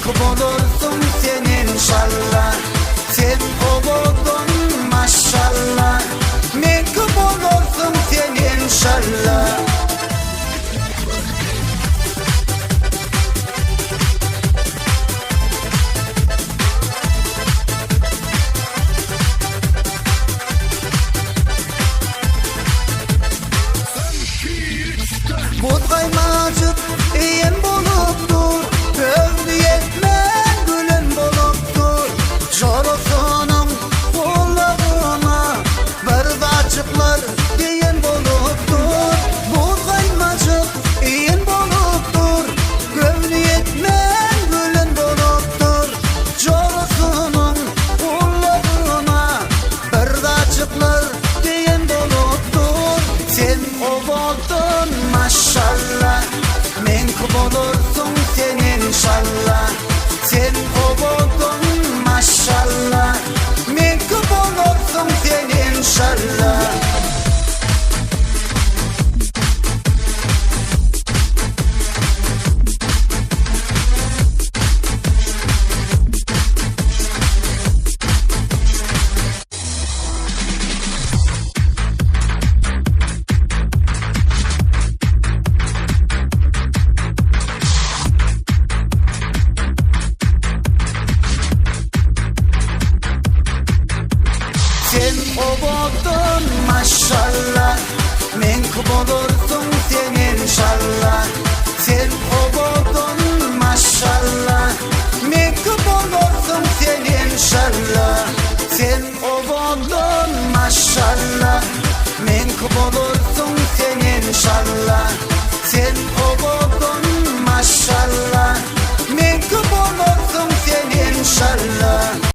menkıp olursun sen inşallah. Sen oldun maşallah, menkıp olursun sen inşallah. Bozgaymacık eyen boluptur, Hürriyetmen gülün boluptur. Jorosunun kullarına bir dacıklar deyen boluptur. Bozgaymacık eyen boluptur, Hürriyetmen gülün boluptur. Jorosunun kullarına bir dacıklar deyen boluptur. Sen oldun maşallah, menkıp olursun sen inşallah. Sen oldun maşallah, menkıp olursun sen inşallah. Sen oldun maşallah, menkıp olursun sen inşallah. Sen oldun maşallah, menkıp olursun sen inşallah. Sen oldun maşallah, menkıp olursun sen inşallah. Sen oldun maşallah, menkıp olursun sen inşallah.